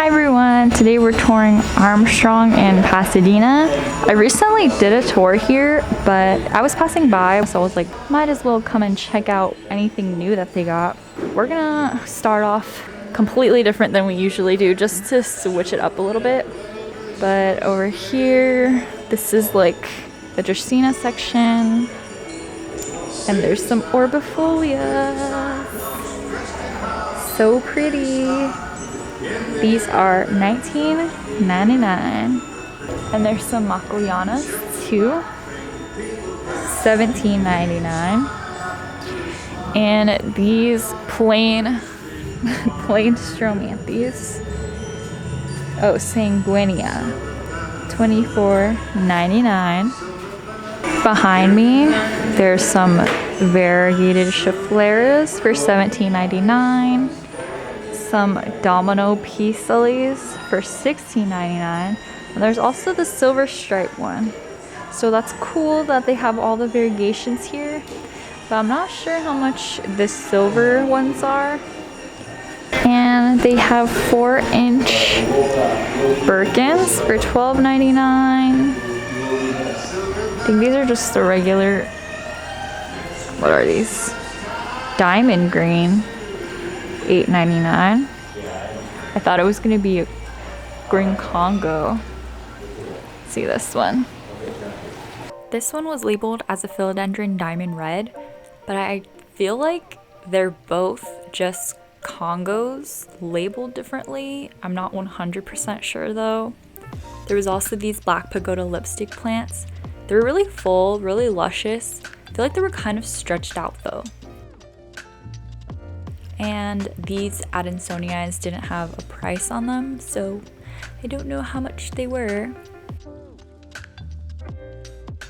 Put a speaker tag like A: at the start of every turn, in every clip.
A: Hi everyone, today we're touring Armstrong in Pasadena. I recently did a tour here, but I was passing by, so I was like, might as well come and check out anything new that they got. We're gonna start off completely different than we usually do, just to switch it up a little bit. But over here, this is like the Dracaena section, and there's some orbifolia. So pretty. These are $19.99, and there's some makoyanas too, $17.99, and these plain Stromanthes, sanguinea, $24.99. Behind me, there's some variegated scheffleras for $17.99. Some Domino peace lilies for $16.99. And there's also the silver stripe one. So that's cool that they have all the variegations here. But I'm not sure how much the silver ones are. And they have 4-inch Birkins for $12.99. I think these are just the regular, what are these? Diamond green. $8.99. I thought it was gonna be a green Congo. Let's see this one. This one was labeled as a Philodendron Diamond Red, but I feel like they're both just Congos labeled differently. I'm not 100% sure though. There was also these black Pagoda lipstick plants. They were really full, really luscious. I feel like they were kind of stretched out though. And these adansonii didn't have a price on them, so I don't know how much they were.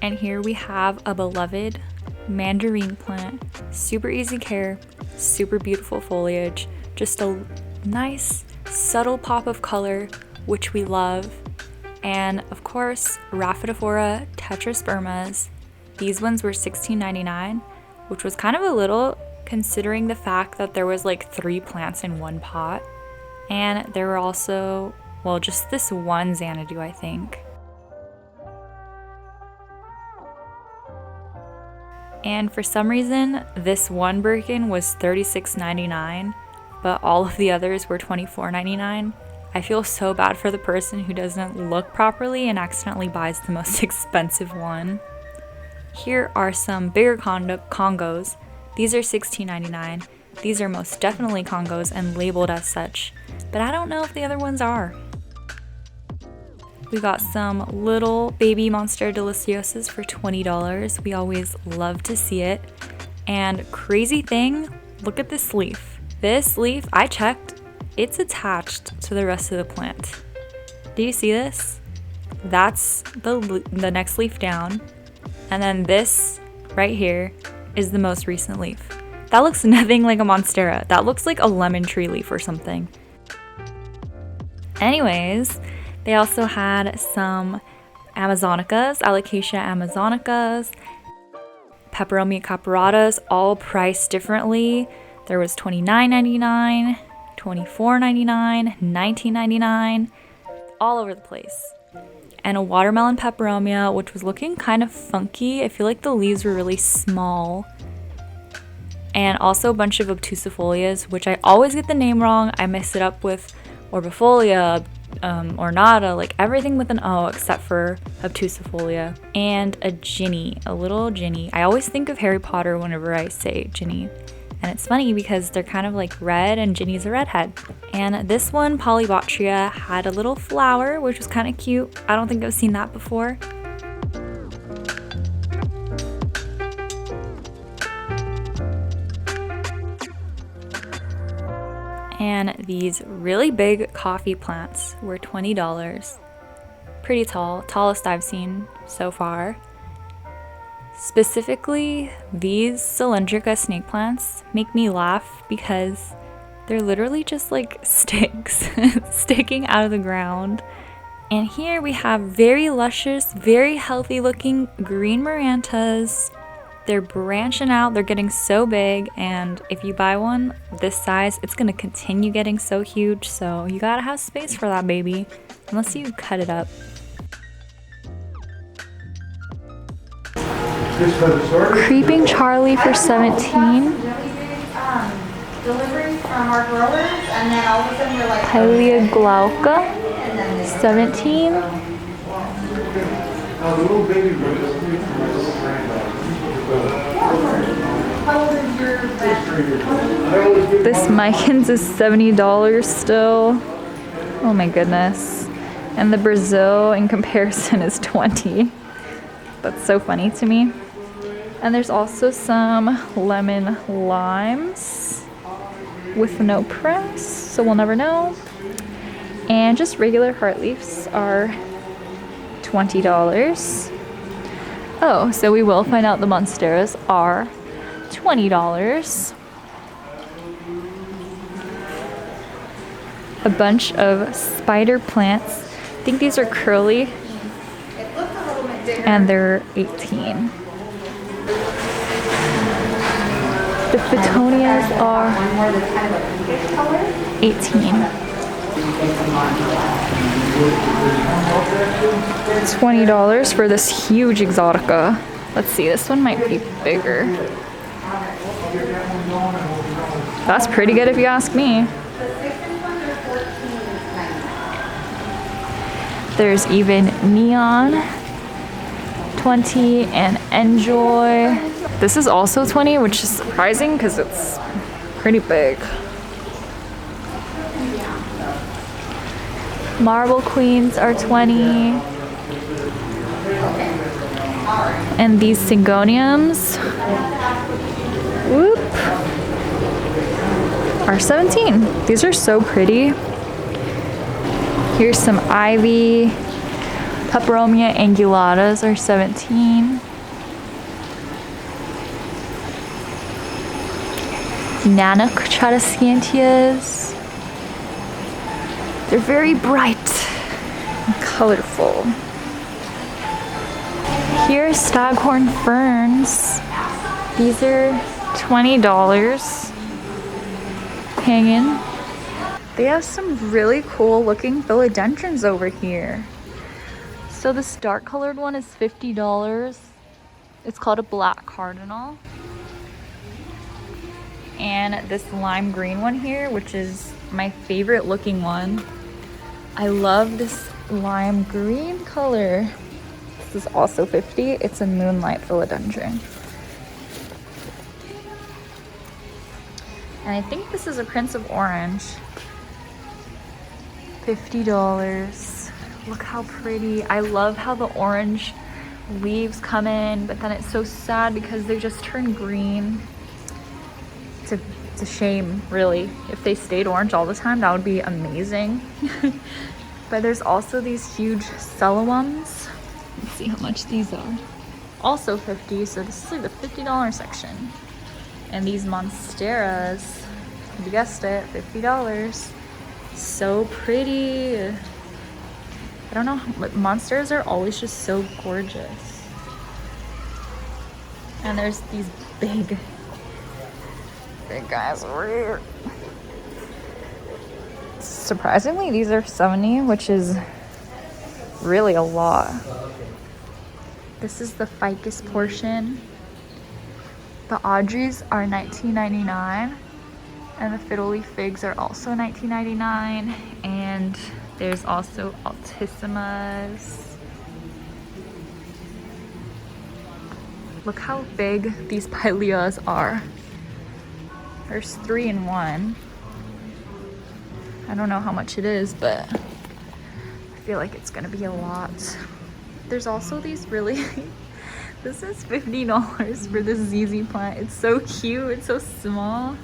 A: And here we have a beloved Mandarine Plant. Super easy care, super beautiful foliage, just a nice subtle pop of color, which we love. And of course, Raphidophora tetraspermas. These ones were $16.99, which was kind of a little considering the fact that there was like 3 plants in one pot. And there were also, well, just this one Xanadu, I think. And for some reason, this one Birkin was $36.99, but all of the others were $24.99. I feel so bad for the person who doesn't look properly and accidentally buys the most expensive one. Here are some bigger Congos. These are $16.99. These are most definitely Congos and labeled as such, but I don't know if the other ones are. We got some little baby Monstera deliciosas for $20. We always love to see it. And crazy thing, look at this leaf. This leaf, I checked, it's attached to the rest of the plant. Do you see this? That's the next leaf down. And then this right here is the most recent leaf. That looks nothing like a Monstera. That looks like a lemon tree leaf or something. Anyways, they also had some Amazonicas, Alocasia Amazonicas, Peperomia caperatas, all priced differently. There was $29.99, $24.99, $19.99, all over the place. And a watermelon peperomia, which was looking kind of funky. I feel like the leaves were really small. And also a bunch of obtusifolias, which I always get the name wrong. I mess it up with orbifolia, ornata, like everything with an O except for obtusifolia. And a Ginny, a little Ginny. I always think of Harry Potter whenever I say Ginny. And it's funny because they're kind of like red and Ginny's a redhead. And this one, polybotrya, had a little flower, which was kind of cute. I don't think I've seen that before. And these really big coffee plants were $20. Pretty tall, tallest I've seen so far. Specifically, these Cylindrica snake plants make me laugh because they're literally just like sticks sticking out of the ground. And here we have very luscious, very healthy looking green Marantas. They're branching out, they're getting so big, and if you buy one this size, it's gonna continue getting so huge, so you gotta have space for that baby, unless you cut it up. Creeping Charlie for 17.
B: Delivery from our growers, and then all of a sudden we're like
A: Pilea glauca, 17. This micans is $70 still. Oh my goodness. And the Brazil in comparison is 20. That's so funny to me. And there's also some lemon limes with no price, so we'll never know. And just regular heart leaves are $20. Oh, so we will find out the Monsteras are $20. A bunch of spider plants. I think these are curly, and they're 18. The Petunias are 18. $20 for this huge Exotica. Let's see, this one might be bigger. That's pretty good if you ask me. There's even Neon, 20, and Enjoy. This is also 20, which is surprising because it's pretty big. Marble Queens are 20. And these Syngoniums, whoop, are 17. These are so pretty. Here's some ivy. Peperomia angulatas are 17. Nanook Tradescantias. They're very bright and colorful. Here's Staghorn Ferns. These are $20 hanging. They have some really cool looking philodendrons over here. So this dark colored one is $50. It's called a black cardinal. And this lime green one here, which is my favorite looking one. I love this lime green color. This is also 50. It's a moonlight philodendron. And I think this is a Prince of Orange. $50. Look how pretty. I love how the orange leaves come in, but then it's so sad because they just turn green. It's a shame, really. If they stayed orange all the time, that would be amazing. But there's also these huge Celoums. Let's see how much these are. Also 50, so this is like the $50 section. And these Monsteras, you guessed it, $50. So pretty. I don't know, but Monsteras are always just so gorgeous. And there's these big guys over here. Surprisingly, these are 70, which is really a lot. This is the ficus portion. The Audreys are $19.99, and the fiddle leaf figs are also $19.99, and there's also altissimas. Look how big these Pileas are. There's 3 in 1. I don't know how much it is, but I feel like it's gonna be a lot. There's also these really, this is $50 for this ZZ plant. It's so cute, it's so small.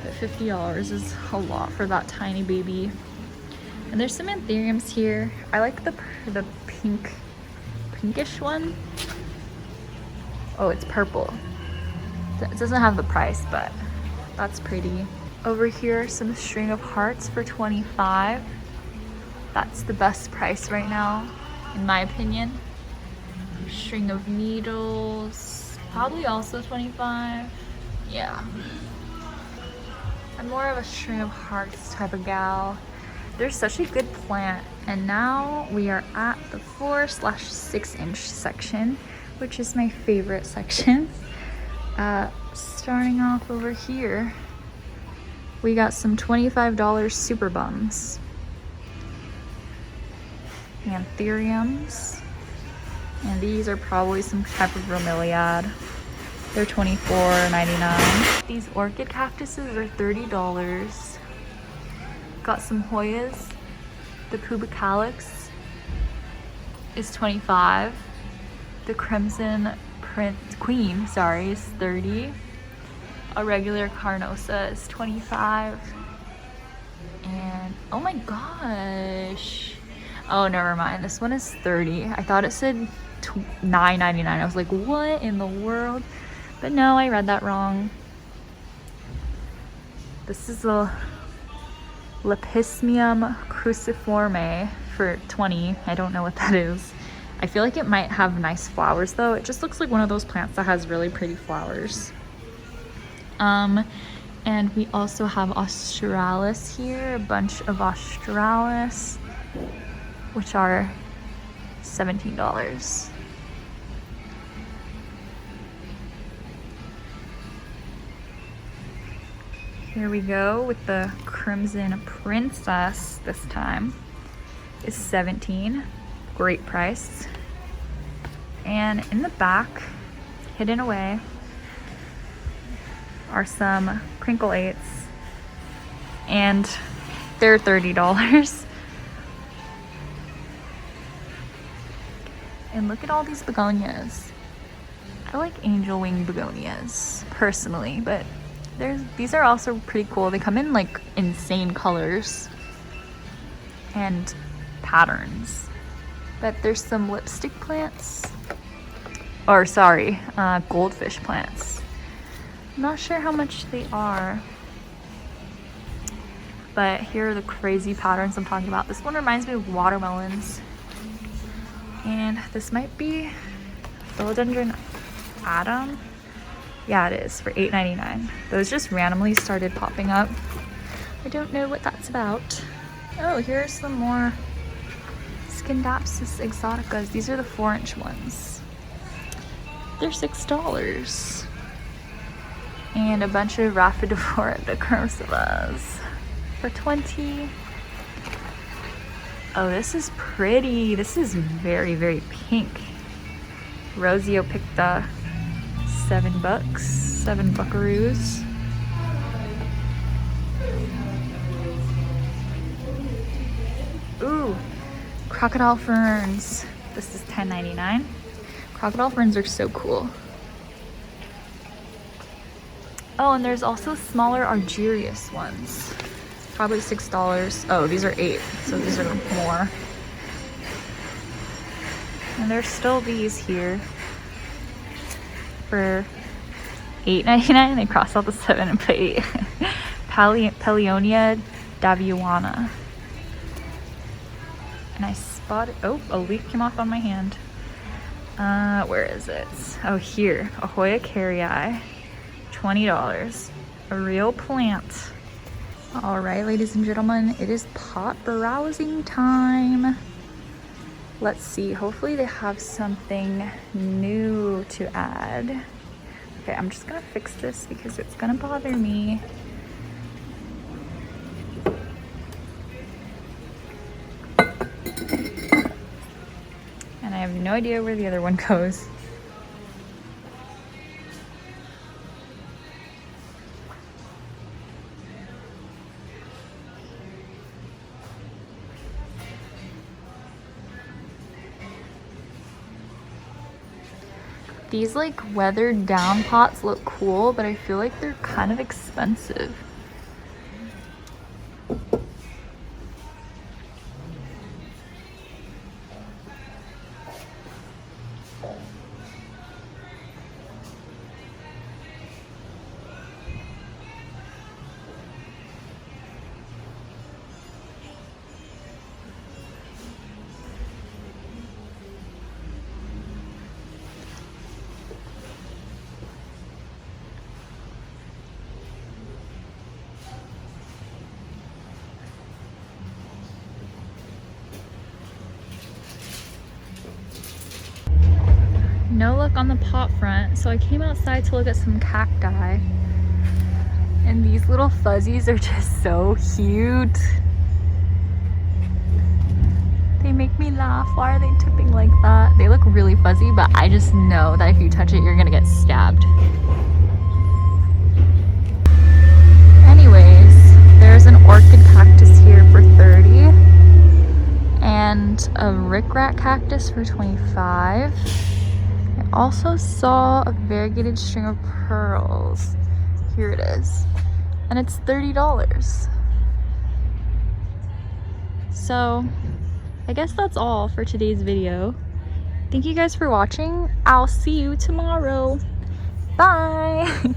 A: But $50 is a lot for that tiny baby. And there's some anthuriums here. I like the pinkish one. Oh, it's purple. It doesn't have the price, but that's pretty. Over here, some string of hearts for $25. That's the best price right now, in my opinion. String of needles, Probably also 25. Yeah. I'm more of a string of hearts type of gal. They're such a good plant. And now we are at the 4/6 inch section, which is my favorite section. Starting off over here, we got some $25 super bums. Anthuriums. And these are probably some type of bromeliad. They're $24.99. These orchid cactuses are $30. Got some Hoyas. The Pubicalix is $25. The Crimson Queen, is $30. A regular Carnosa is $25. And oh my gosh. Oh, never mind. This one is $30. I thought it said $9.99. I was like, what in the world? But no, I read that wrong. This is a Lepismium cruciforme for $20. I don't know what that is. I feel like it might have nice flowers though. It just looks like one of those plants that has really pretty flowers. And we also have Australis here, a bunch of Australis, which are $17. Here we go with the Crimson Princess this time. Is $17. Great price. And in the back, hidden away, are some Crinkle 8s. And they're $30. And look at all these begonias. I like angel wing begonias personally, but these are also pretty cool. They come in like insane colors and patterns. But there's some lipstick plants, or sorry, goldfish plants. I'm not sure how much they are, but here are the crazy patterns I'm talking about. This one reminds me of watermelons. And this might be Philodendron Adam. Yeah, it is, for $8.99. Those just randomly started popping up. I don't know what that's about. Oh, here's some more Scindapsus Exoticas. These are the 4-inch ones. They're $6. And a bunch of Raphidophora decurvas for $20. Oh, this is pretty. This is very, very pink. Rosio Picta, $7. 7 buckaroos. Ooh, crocodile ferns. This is $10.99. Crocodile ferns are so cool. Oh, and there's also smaller Argyrius ones. Probably $6. Oh, these are $8, so these are more. And there's still these here for $8.99. They crossed out the 7 and put 8. Paleonia daviuana. And I spotted, oh, a leaf came off on my hand. Where is it? Oh, here, Ahoya carrii, $20. A real plant. All right, ladies and gentlemen, it is pot browsing time. Let's see, hopefully they have something new to add. Okay, I'm just gonna fix this because it's gonna bother me. And I have no idea where the other one goes. These like weathered down pots look cool, but I feel like they're kind of expensive. no luck on the pot front, so I came outside to look at some cacti. And these little fuzzies are just so cute. They make me laugh. Why are they tipping like that? They look really fuzzy, but I just know that if you touch it, you're gonna get stabbed. Anyways, there's an orchid cactus here for 30 and a rickrack cactus for 25. I also saw a variegated string of pearls. Here it is. And it's $30. So I guess that's all for today's video. Thank you guys for watching. I'll see you tomorrow. Bye!